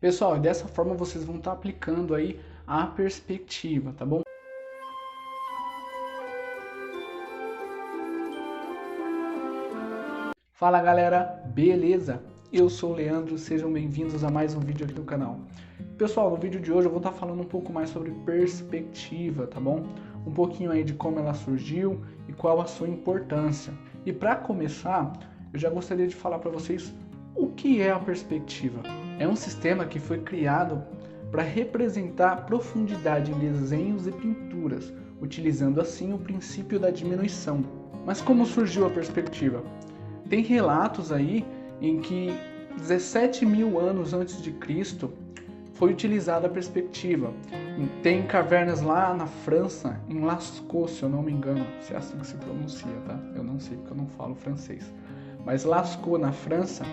Pessoal, e dessa forma vocês vão estar aplicando aí a perspectiva, tá bom? Fala galera, beleza? Eu sou o Leandro, sejam bem-vindos a mais um vídeo aqui no canal. Pessoal, no vídeo de hoje eu vou estar falando um pouco mais sobre perspectiva, tá bom? Um pouquinho aí de como ela surgiu e qual a sua importância. E para começar, eu já gostaria de falar para vocês o que é a perspectiva. É um sistema que foi criado para representar profundidade em desenhos e pinturas, utilizando assim o princípio da diminuição. Mas como surgiu a perspectiva? Tem relatos aí em que 17 mil anos antes de Cristo foi utilizada a perspectiva. Tem cavernas lá na França, em Lascaux, se eu não me engano, se é assim que se pronuncia, tá? Eu não sei porque eu não falo francês. Mas Lascaux, na França,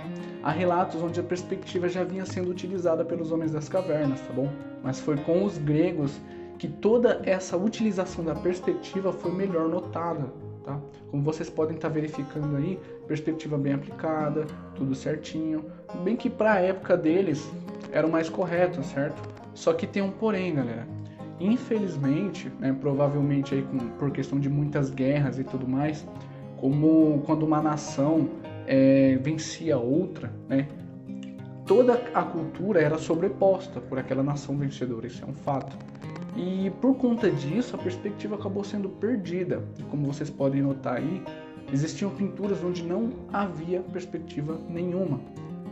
há relatos onde a perspectiva já vinha sendo utilizada pelos homens das cavernas, tá bom? Mas foi com os gregos que toda essa utilização da perspectiva foi melhor notada, tá? Como vocês podem estar verificando aí, perspectiva bem aplicada, tudo certinho. Bem que para a época deles era o mais correto, certo? Só que tem um porém, galera. Infelizmente, né, provavelmente aí por questão de muitas guerras e tudo mais, como quando uma nação vencia outra, né, toda a cultura era sobreposta por aquela nação vencedora, isso é um fato. E por conta disso, a perspectiva acabou sendo perdida. Como vocês podem notar aí, existiam pinturas onde não havia perspectiva nenhuma.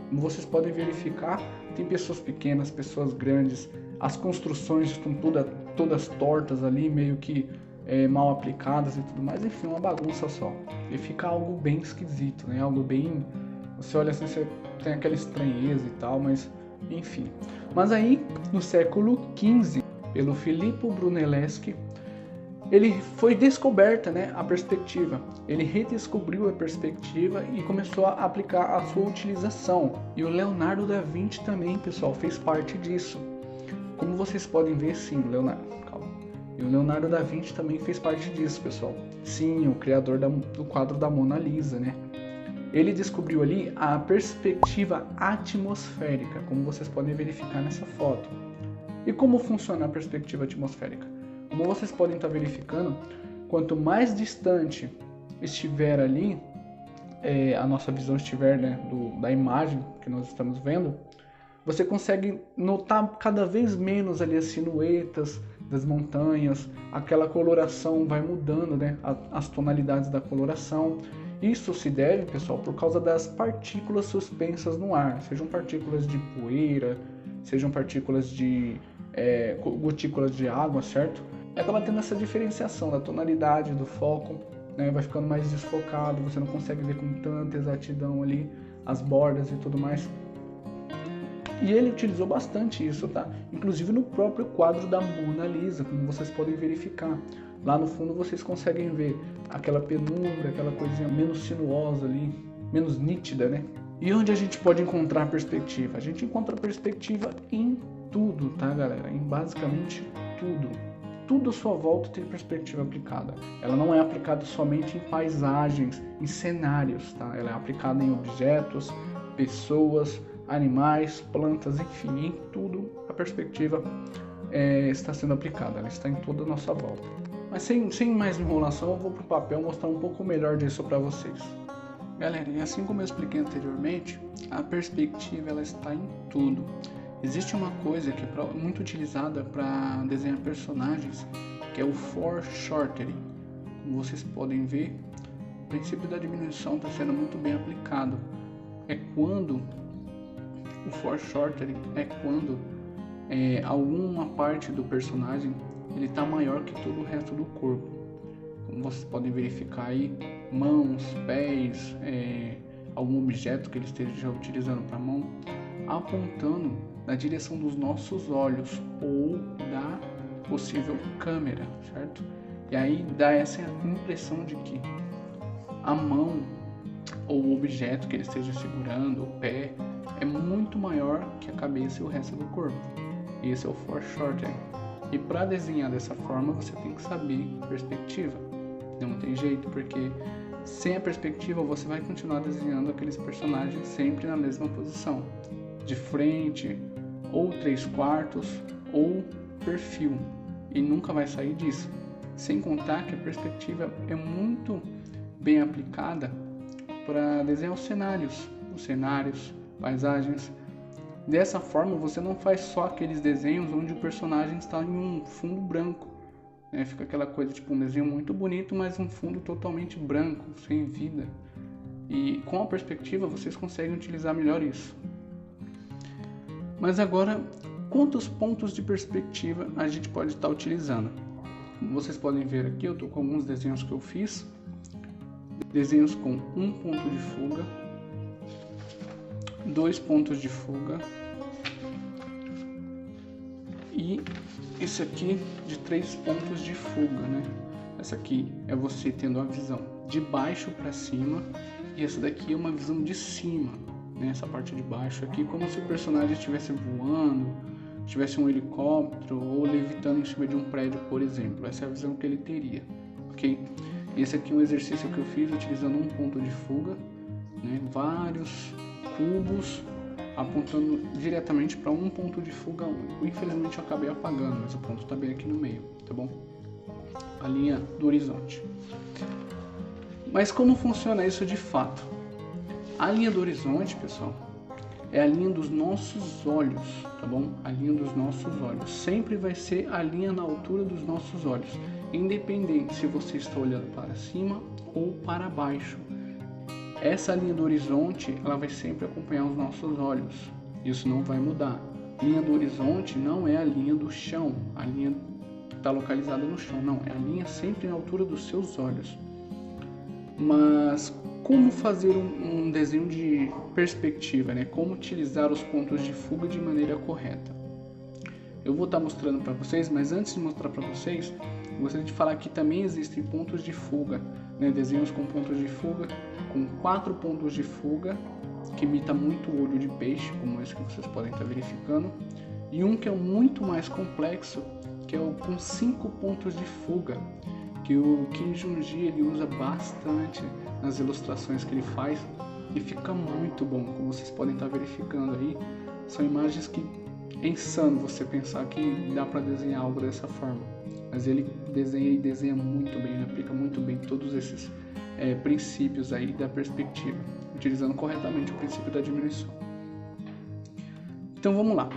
Como vocês podem verificar, tem pessoas pequenas, pessoas grandes, as construções estão todas tortas ali, meio que mal aplicadas e tudo mais, enfim, uma bagunça só. E fica algo bem esquisito, né? Algo bem... Você olha assim, você tem aquela estranheza e tal, mas enfim. Mas aí, no século XV, pelo Filippo Brunelleschi, ele foi descoberta, né, a perspectiva. Ele redescobriu a perspectiva e começou a aplicar a sua utilização. E o Leonardo da Vinci também, pessoal, fez parte disso. Como vocês podem ver, sim, E o Leonardo da Vinci também fez parte disso, pessoal. Sim, o criador do quadro da Mona Lisa, né? Ele descobriu ali a perspectiva atmosférica, como vocês podem verificar nessa foto. E como funciona a perspectiva atmosférica? Como vocês podem estar verificando, quanto mais distante estiver ali, a nossa visão estiver, né, da imagem que nós estamos vendo, você consegue notar cada vez menos ali as silhuetas das montanhas, aquela coloração vai mudando, né, as tonalidades da coloração. Isso se deve, pessoal, por causa das partículas suspensas no ar, sejam partículas de poeira, sejam partículas de gotículas de água, certo? Acaba tendo essa diferenciação da tonalidade, do foco, né? Vai ficando mais desfocado, você não consegue ver com tanta exatidão ali as bordas e tudo mais. E ele utilizou bastante isso, tá? Inclusive no próprio quadro da Mona Lisa, como vocês podem verificar. Lá no fundo vocês conseguem ver aquela penumbra, aquela coisinha menos sinuosa ali, menos nítida, né? E onde a gente pode encontrar perspectiva? A gente encontra perspectiva em tudo, tá, galera? Em basicamente tudo. Tudo à sua volta tem perspectiva aplicada. Ela não é aplicada somente em paisagens, em cenários, tá? Ela é aplicada em objetos, pessoas, animais, plantas, enfim, em tudo a perspectiva está sendo aplicada. Ela está em toda a nossa volta. Mas sem mais enrolação, eu vou para o papel mostrar um pouco melhor disso para vocês. Galera, e assim como eu expliquei anteriormente, a perspectiva ela está em tudo. Existe uma coisa que é muito utilizada para desenhar personagens, que é o foreshortening. Como vocês podem ver, o princípio da diminuição está sendo muito bem aplicado. O foreshortening é quando alguma parte do personagem ele está maior que todo o resto do corpo. Como vocês podem verificar aí, mãos, pés, algum objeto que ele esteja utilizando para a mão, apontando na direção dos nossos olhos ou da possível câmera, certo? E aí dá essa impressão de que a mão ou o objeto que ele esteja segurando, o pé, é muito maior que a cabeça e o resto do corpo. Esse é o foreshortening. E para desenhar dessa forma, você tem que saber perspectiva. Não tem jeito, porque sem a perspectiva você vai continuar desenhando aqueles personagens sempre na mesma posição, de frente ou 3/4 ou perfil, e nunca vai sair disso. Sem contar que a perspectiva é muito bem aplicada para desenhar os cenários, paisagens. Dessa forma você não faz só aqueles desenhos onde o personagem está em um fundo branco, né? Fica aquela coisa tipo um desenho muito bonito, mas um fundo totalmente branco, sem vida. E com a perspectiva vocês conseguem utilizar melhor isso. Mas agora, quantos pontos de perspectiva a gente pode estar utilizando? Vocês podem ver aqui, eu estou com alguns desenhos que eu fiz. Desenhos com 1 ponto de fuga, 2 pontos de fuga e esse aqui de 3 pontos de fuga, né? Essa aqui é você tendo a visão de baixo para cima e essa daqui é uma visão de cima, né? Essa parte de baixo aqui, como se o personagem estivesse voando, tivesse um helicóptero ou levitando em cima de um prédio, por exemplo. Essa é a visão que ele teria, ok? Esse aqui é um exercício que eu fiz utilizando 1 ponto de fuga, né? Vários cubos apontando diretamente para um ponto de fuga único. Infelizmente eu acabei apagando, mas o ponto está bem aqui no meio, tá bom? A linha do horizonte. Mas como funciona isso de fato? A linha do horizonte, pessoal, é a linha dos nossos olhos, tá bom? A linha dos nossos olhos. Sempre vai ser a linha na altura dos nossos olhos, independente se você está olhando para cima ou para baixo. Essa linha do horizonte, ela vai sempre acompanhar os nossos olhos. Isso não vai mudar. Linha do horizonte não é a linha do chão, a linha que está localizada no chão, não. É a linha sempre na altura dos seus olhos. Mas como fazer um desenho de perspectiva, né? Como utilizar os pontos de fuga de maneira correta? Eu vou estar mostrando para vocês, mas antes de mostrar para vocês, gostaria de falar que também existem pontos de fuga, né? Desenhos com pontos de fuga, com 4 pontos de fuga, que imita muito o olho de peixe, como esse que vocês podem estar verificando, e um que é muito mais complexo, que é o com 5 pontos de fuga, que o Kim Jung-gi ele usa bastante nas ilustrações que ele faz e fica muito bom, como vocês podem estar verificando aí. São imagens que é insano você pensar que dá para desenhar algo dessa forma, mas ele desenha muito bem, ele aplica muito bem todos esses princípios aí da perspectiva, utilizando corretamente o princípio da diminuição. Então vamos lá,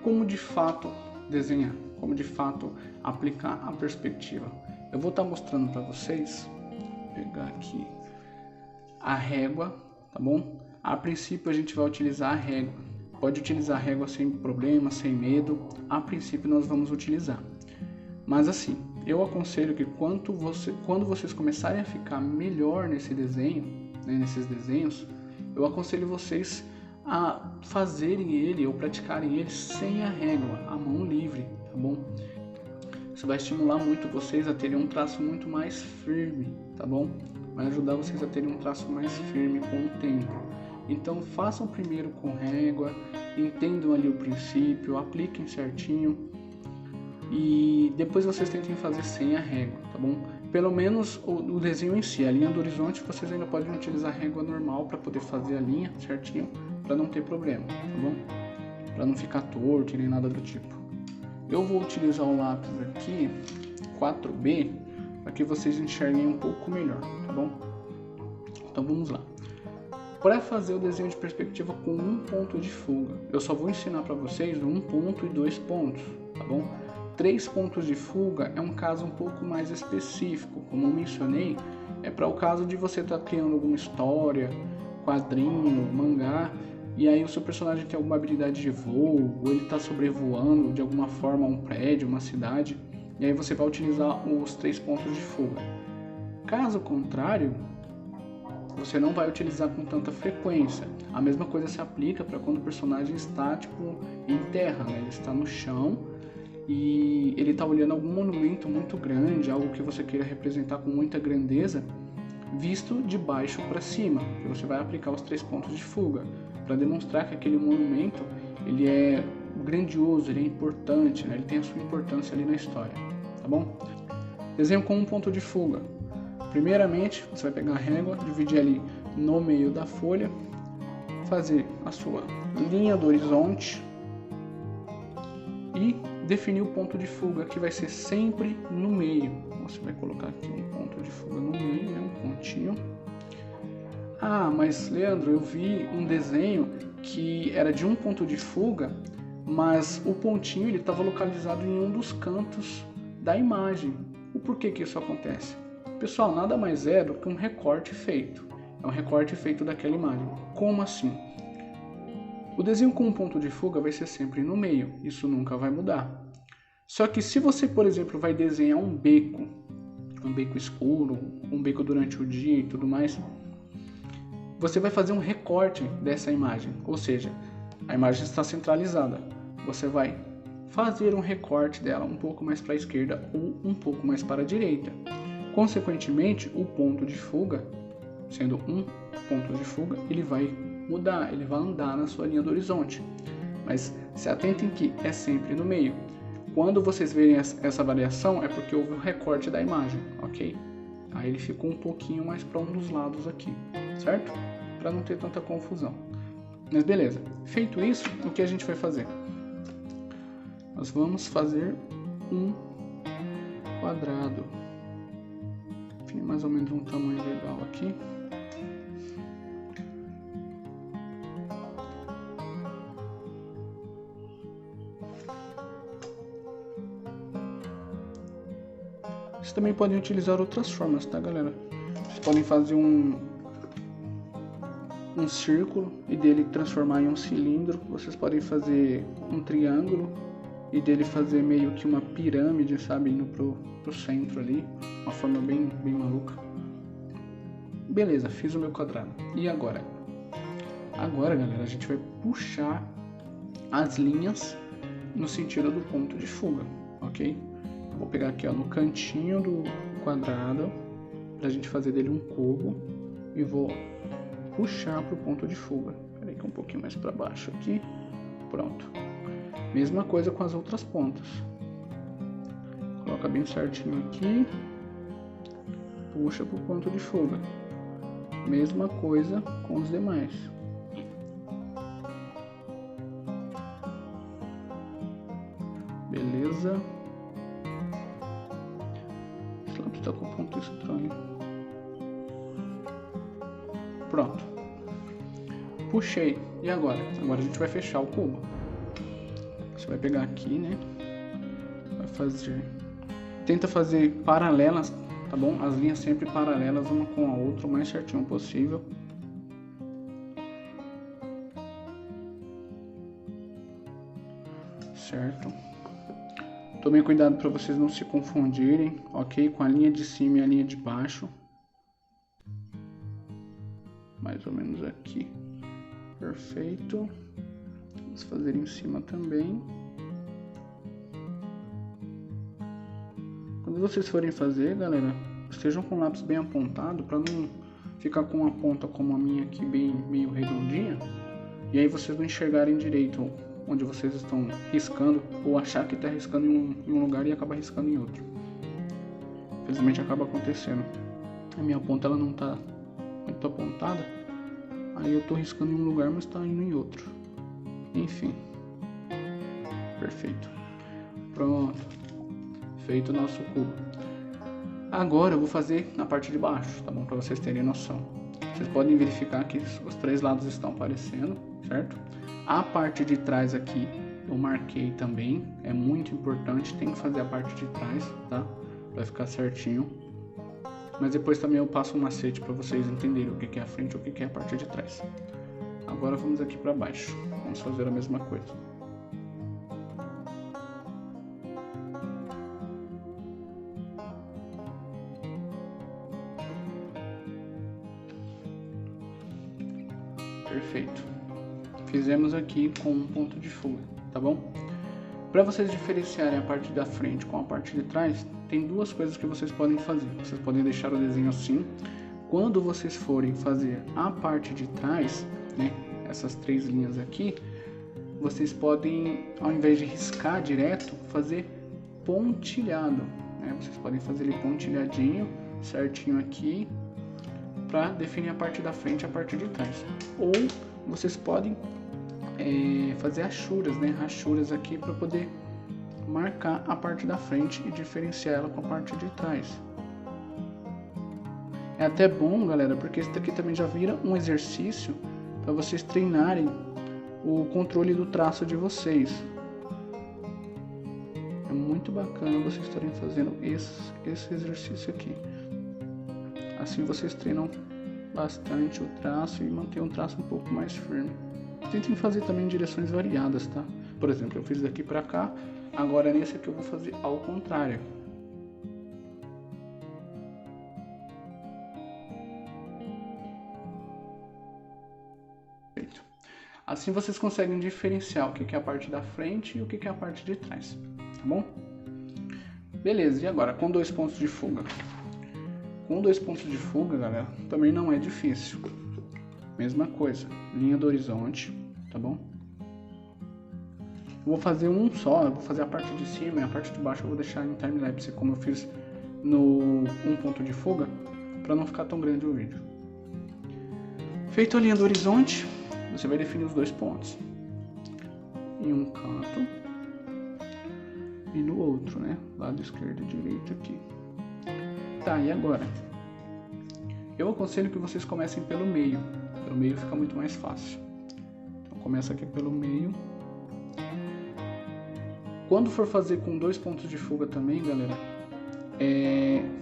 como de fato desenhar, como de fato aplicar a perspectiva. Eu vou estar mostrando para vocês, vou pegar aqui a régua, tá bom? A princípio a gente vai utilizar a régua, pode utilizar a régua sem problema, sem medo, a princípio nós vamos utilizar. Mas assim, eu aconselho que quando vocês começarem a ficar melhor nesse desenho, né, nesses desenhos, eu aconselho vocês a fazerem ele ou praticarem ele sem a régua, a mão livre, tá bom? Isso vai estimular muito vocês a terem um traço muito mais firme, tá bom? Vai ajudar vocês a terem um traço mais firme com o tempo. Então façam primeiro com régua, entendam ali o princípio, apliquem certinho e depois vocês tentem fazer sem a régua, tá bom? Pelo menos o desenho em si, a linha do horizonte, vocês ainda podem utilizar a régua normal para poder fazer a linha certinho, para não ter problema, tá bom? Para não ficar torto nem nada do tipo. Eu vou utilizar o lápis aqui, 4B, para que vocês enxerguem um pouco melhor, tá bom? Então vamos lá. Para fazer o desenho de perspectiva com 1 ponto de fuga, eu só vou ensinar para vocês 1 ponto e 2 pontos, tá bom? 3 pontos de fuga é um caso um pouco mais específico, como eu mencionei, é para o caso de você estar criando alguma história, quadrinho, mangá, e aí o seu personagem tem alguma habilidade de voo, ou ele está sobrevoando de alguma forma um prédio, uma cidade, e aí você vai utilizar os 3 pontos de fuga. Caso contrário, você não vai utilizar com tanta frequência. A mesma coisa se aplica para quando o personagem está em terra, né? Ele está no chão e ele está olhando algum monumento muito grande, algo que você queira representar com muita grandeza, visto de baixo para cima, que você vai aplicar os 3 pontos de fuga, para demonstrar que aquele monumento ele é grandioso, ele é importante, né? Ele tem a sua importância ali na história, tá bom? Desenho com 1 ponto de fuga. Primeiramente, você vai pegar a régua, dividir ali no meio da folha, fazer a sua linha do horizonte, definir o ponto de fuga, que vai ser sempre no meio. Você vai colocar aqui um ponto de fuga no meio, né? Um pontinho. Ah, mas Leandro, eu vi um desenho que era de um ponto de fuga, mas o pontinho ele estava localizado em um dos cantos da imagem. O porquê que isso acontece? Pessoal, nada mais é do que um recorte feito. É um recorte feito daquela imagem. Como assim? O desenho com um ponto de fuga vai ser sempre no meio. Isso nunca vai mudar. Só que se você, por exemplo, vai desenhar um beco escuro, um beco durante o dia e tudo mais, você vai fazer um recorte dessa imagem. Ou seja, a imagem está centralizada. Você vai fazer um recorte dela um pouco mais para a esquerda ou um pouco mais para a direita. Consequentemente, o ponto de fuga, sendo um ponto de fuga, ele vai mudar, ele vai andar na sua linha do horizonte. Mas se atentem que é sempre no meio. Quando vocês verem essa variação, é porque houve um recorte da imagem, ok? Aí ele ficou um pouquinho mais para um dos lados aqui, certo? Para não ter tanta confusão. Mas beleza, feito isso, o que a gente vai fazer? Nós vamos fazer um quadrado. Enfim, mais ou menos um tamanho legal aqui. Vocês também podem utilizar outras formas, tá, galera? Vocês podem fazer um círculo e dele transformar em um cilindro. Vocês podem fazer um triângulo e dele fazer meio que uma pirâmide, sabe? Indo pro centro ali. Uma forma bem maluca. Beleza, fiz o meu quadrado. E agora? Agora, galera, a gente vai puxar as linhas no sentido do ponto de fuga, ok? Vou pegar aqui, ó, no cantinho do quadrado, pra gente fazer dele um cubo, e vou puxar pro ponto de fuga. Peraí que um pouquinho mais para baixo aqui. Pronto. Mesma coisa com as outras pontas. Coloca bem certinho aqui. Puxa pro ponto de fuga. Mesma coisa com os demais. Beleza. Esse lado tá com ponto estranho. Pronto. Puxei. E agora? Agora a gente vai fechar o cubo. Você vai pegar aqui, né? Vai fazer... Tenta fazer paralelas, tá bom? As linhas sempre paralelas uma com a outra, o mais certinho possível. Certo? Tomem cuidado para vocês não se confundirem, ok? Com a linha de cima e a linha de baixo. Mais ou menos aqui. Perfeito. Vamos fazer em cima também. Quando vocês forem fazer, galera, estejam com o lápis bem apontado para não ficar com uma ponta como a minha aqui bem meio redondinha. E aí vocês não enxergarem direito onde vocês estão riscando ou achar que está riscando em um lugar e acaba riscando em outro. Infelizmente acaba acontecendo. A minha ponta ela não está muito apontada. Aí eu estou riscando em um lugar, mas está indo em outro. Enfim. Perfeito. Pronto. Feito o nosso cubo. Agora eu vou fazer na parte de baixo, tá bom? Para vocês terem noção. Vocês podem verificar que os três lados estão aparecendo, certo? A parte de trás aqui eu marquei também. É muito importante, tem que fazer a parte de trás, tá? Vai ficar certinho. Mas depois também eu passo um macete para vocês entenderem o que é a frente e o que é a parte de trás. Agora vamos aqui para baixo. Vamos fazer a mesma coisa. Perfeito. Fizemos aqui com um ponto de fuga, tá bom? Para vocês diferenciarem a parte da frente com a parte de trás, tem duas coisas que vocês podem fazer. Vocês podem deixar o desenho assim. Quando vocês forem fazer a parte de trás, né, essas três linhas aqui, vocês podem, ao invés de riscar direto, fazer pontilhado, né? Vocês podem fazer ele pontilhadinho, certinho aqui, para definir a parte da frente e a parte de trás. Ou vocês podem fazer rachuras, né? Rachuras aqui para poder marcar a parte da frente e diferenciar ela com a parte de trás. É até bom, galera, porque isso daqui também já vira um exercício para vocês treinarem o controle do traço de vocês. É muito bacana vocês estarem fazendo esse exercício aqui. Assim vocês treinam bastante o traço e mantêm um traço um pouco mais firme. Tentem fazer também direções variadas, tá? Por exemplo, eu fiz daqui para cá, agora nesse aqui eu vou fazer ao contrário. Assim vocês conseguem diferenciar o que é a parte da frente e o que é a parte de trás, tá bom? Beleza, e agora com 2 pontos de fuga? Com 2 pontos de fuga, galera, também não é difícil. Mesma coisa, linha do horizonte, tá bom? Eu vou fazer um só, eu vou fazer a parte de cima e a parte de baixo eu vou deixar em timelapse como eu fiz no 1 ponto de fuga, para não ficar tão grande o vídeo. Feito a linha do horizonte, você vai definir os 2 pontos. Em um canto e no outro, né? Lado esquerdo e direito aqui. Tá, e agora? Eu aconselho que vocês comecem pelo meio. Pelo meio fica muito mais fácil. Então começa aqui pelo meio. Quando for fazer com 2 pontos de fuga também, galera,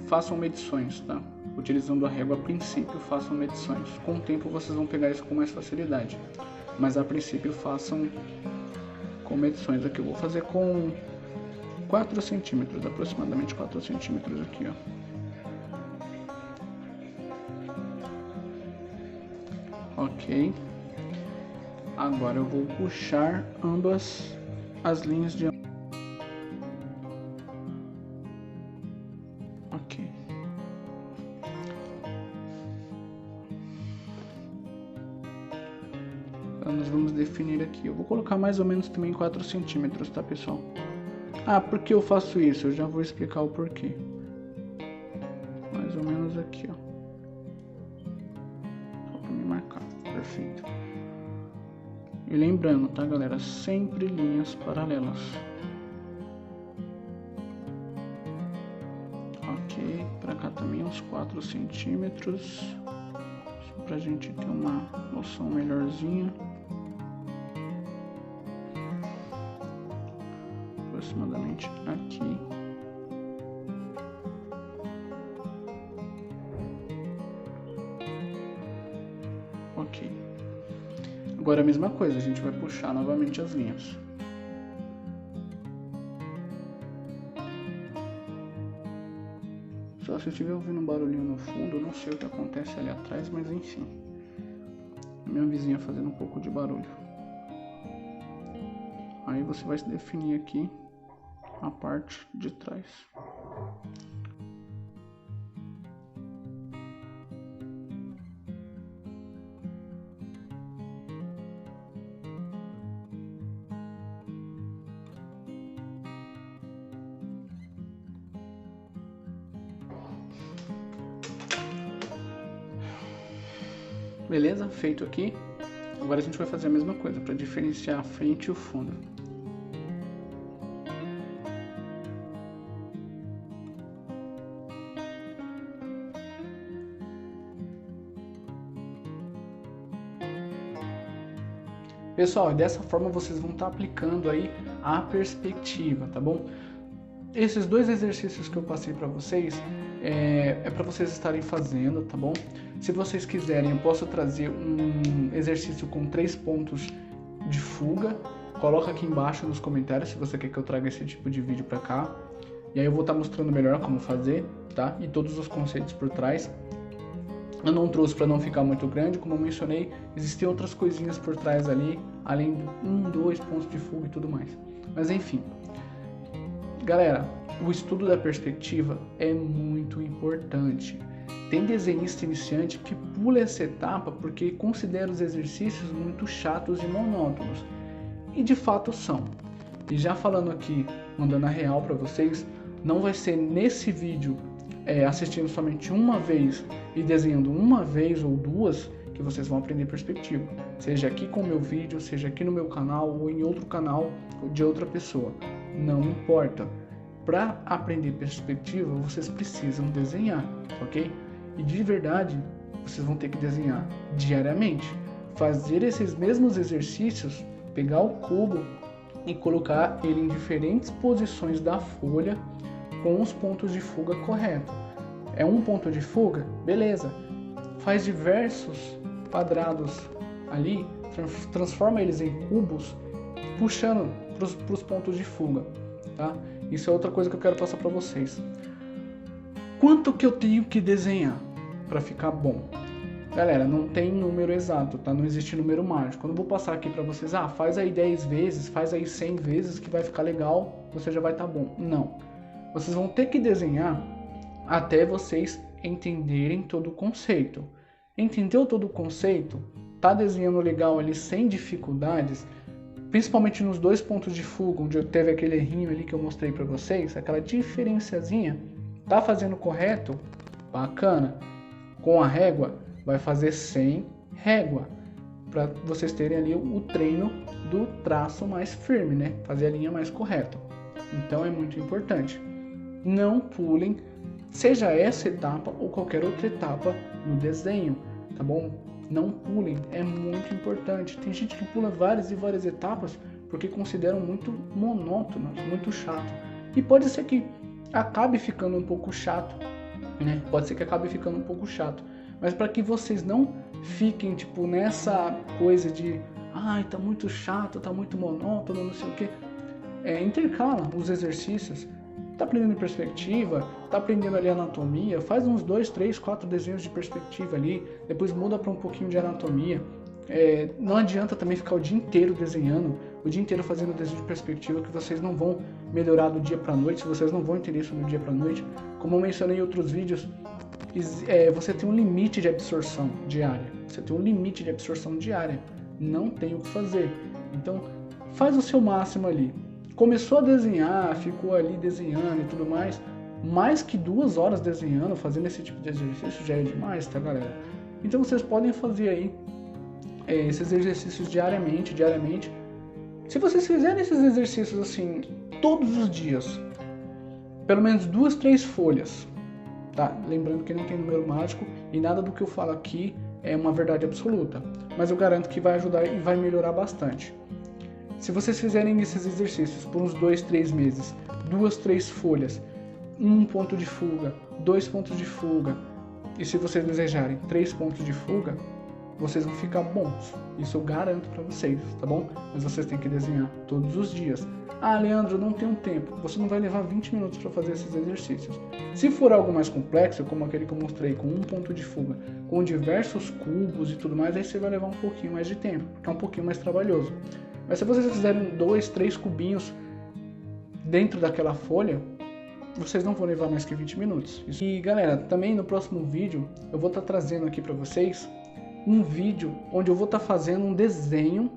façam medições, tá? Utilizando a régua a princípio, façam medições. Com o tempo vocês vão pegar isso com mais facilidade. Mas a princípio façam com medições. Aqui eu vou fazer com 4 centímetros, aproximadamente 4 centímetros aqui, ó. Ok. Agora eu vou puxar ambas as linhas de... Ok. Então nós vamos definir aqui. Eu vou colocar mais ou menos também 4 centímetros, tá, pessoal? Ah, por que eu faço isso? Eu já vou explicar o porquê. Mais ou menos aqui, ó. Só pra me marcar. Perfeito. E lembrando, tá, galera? Sempre linhas paralelas. Ok. Pra cá também uns 4 centímetros. Só pra gente ter uma noção melhorzinha. Aproximadamente aqui. Ok. Agora a mesma coisa, a gente vai puxar novamente as linhas. Só se eu estiver ouvindo um barulhinho no fundo, eu não sei o que acontece ali atrás, mas enfim. Minha vizinha fazendo um pouco de barulho. Aí você vai definir aqui a parte de trás. Beleza? Feito aqui. Agora a gente vai fazer a mesma coisa para diferenciar a frente e o fundo. Pessoal, dessa forma vocês vão estar aplicando aí a perspectiva, tá bom? Esses 2 exercícios que eu passei para vocês é para vocês estarem fazendo, tá bom? Se vocês quiserem, eu posso trazer um exercício com 3 pontos de fuga. Coloca aqui embaixo nos comentários se você quer que eu traga esse tipo de vídeo para cá. E aí eu vou estar mostrando melhor como fazer, tá? E todos os conceitos por trás. Eu não trouxe para não ficar muito grande, como eu mencionei, existem outras coisinhas por trás ali, além de 1, 2 pontos de fuga e tudo mais. Mas enfim, galera, o estudo da perspectiva é muito importante. Tem desenhista iniciante que pula essa etapa porque considera os exercícios muito chatos e monótonos. E de fato são. E já falando aqui, mandando a real para vocês, não vai ser nesse vídeo assistindo somente uma vez e desenhando uma vez ou 2 que vocês vão aprender perspectiva. Seja aqui com o meu vídeo, seja aqui no meu canal ou em outro canal de outra pessoa. não importa. Para aprender perspectiva, vocês precisam desenhar, ok? E de verdade, vocês vão ter que desenhar diariamente. Fazer esses mesmos exercícios, pegar o cubo e colocar ele em diferentes posições da folha com os pontos de fuga corretos. É um ponto de fuga? Beleza. Faz diversos quadrados ali, transforma eles em cubos, puxando para os pontos de fuga, tá? Isso é outra coisa que eu quero passar para vocês. Quanto que eu tenho que desenhar para ficar bom? Galera, não tem número exato, tá? Não existe número mágico. Eu não vou passar aqui para vocês, faz aí 10 vezes, faz aí 100 vezes que vai ficar legal, você já vai estar bom. Não. Vocês vão ter que desenhar até vocês entenderem todo o conceito. Entendeu todo o conceito? Tá desenhando legal ali sem dificuldades, principalmente nos dois pontos de fuga, onde eu teve aquele errinho ali que eu mostrei para vocês, aquela diferenciazinha, tá fazendo correto? Bacana. Com a régua, vai fazer sem régua, para vocês terem ali o treino do traço mais firme, né? Fazer a linha mais correta. Então é muito importante. Não pulem, seja essa etapa ou qualquer outra etapa no desenho, tá bom? Não pulem, é muito importante. Tem gente que pula várias e várias etapas porque consideram muito monótono, muito chato. E pode ser que acabe ficando um pouco chato, né? Pode ser que acabe ficando um pouco chato. Mas para que vocês não fiquem tipo nessa coisa de tá muito chato, tá muito monótono, não sei o que, intercala os exercícios. Tá aprendendo perspectiva, tá aprendendo ali anatomia, faz uns 2, 3, 4 desenhos de perspectiva ali, depois muda para um pouquinho de anatomia. Não adianta também ficar o dia inteiro desenhando, o dia inteiro fazendo desenho de perspectiva, que vocês não vão melhorar do dia para noite, vocês não vão entender isso do dia para noite. Como eu mencionei em outros vídeos, você tem um limite de absorção diária. Você tem um limite de absorção diária. Não tem o que fazer. Então, faz o seu máximo ali. Começou a desenhar, ficou ali desenhando e tudo mais que 2 horas desenhando, fazendo esse tipo de exercício já é demais, tá, galera? Então vocês podem fazer aí esses exercícios diariamente. Se vocês fizerem esses exercícios assim todos os dias, pelo menos 2, 3 folhas, tá? Lembrando que não tem número mágico e nada do que eu falo aqui é uma verdade absoluta, mas eu garanto que vai ajudar e vai melhorar bastante. Se vocês fizerem esses exercícios por uns 2, 3 meses, 2, 3 folhas, 1 ponto de fuga, 2 pontos de fuga, e se vocês desejarem 3 pontos de fuga, vocês vão ficar bons. Isso eu garanto para vocês, tá bom? Mas vocês têm que desenhar todos os dias. Leandro, não tenho tempo. Você não vai levar 20 minutos para fazer esses exercícios. Se for algo mais complexo, como aquele que eu mostrei, com 1 ponto de fuga, com diversos cubos e tudo mais, aí você vai levar um pouquinho mais de tempo, porque é um pouquinho mais trabalhoso. Mas se vocês fizerem 2, 3 cubinhos dentro daquela folha, vocês não vão levar mais que 20 minutos. E galera, também no próximo vídeo eu vou estar trazendo aqui para vocês um vídeo onde eu vou estar fazendo um desenho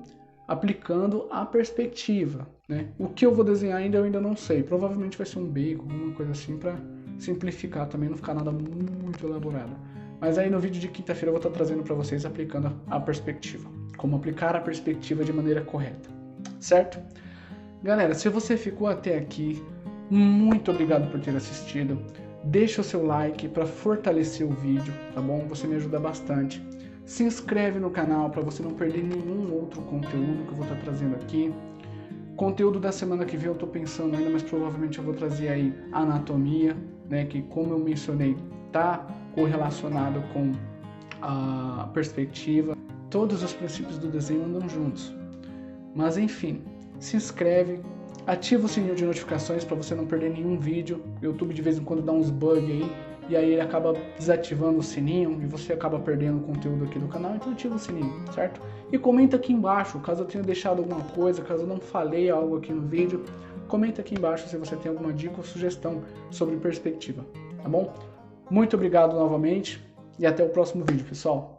aplicando a perspectiva, né? O que eu vou desenhar ainda eu ainda não sei. Provavelmente vai ser um beco, alguma coisa assim, para simplificar também, não ficar nada muito elaborado. Mas aí no vídeo de quinta-feira eu vou estar trazendo para vocês aplicando a perspectiva. Como aplicar a perspectiva de maneira correta, certo? Galera, se você ficou até aqui, muito obrigado por ter assistido. Deixa o seu like para fortalecer o vídeo, tá bom? Você me ajuda bastante. Se inscreve no canal para você não perder nenhum outro conteúdo que eu vou estar trazendo aqui. Conteúdo da semana que vem eu estou pensando ainda, mas provavelmente eu vou trazer aí anatomia, né? Que como eu mencionei, tá correlacionado com a perspectiva. Todos os princípios do desenho andam juntos. Mas enfim, se inscreve, ativa o sininho de notificações para você não perder nenhum vídeo. O YouTube de vez em quando dá uns bugs aí, e aí ele acaba desativando o sininho e você acaba perdendo o conteúdo aqui do canal, então ativa o sininho, certo? E comenta aqui embaixo, caso eu tenha deixado alguma coisa, caso eu não falei algo aqui no vídeo, comenta aqui embaixo se você tem alguma dica ou sugestão sobre perspectiva, tá bom? Muito obrigado novamente e até o próximo vídeo, pessoal.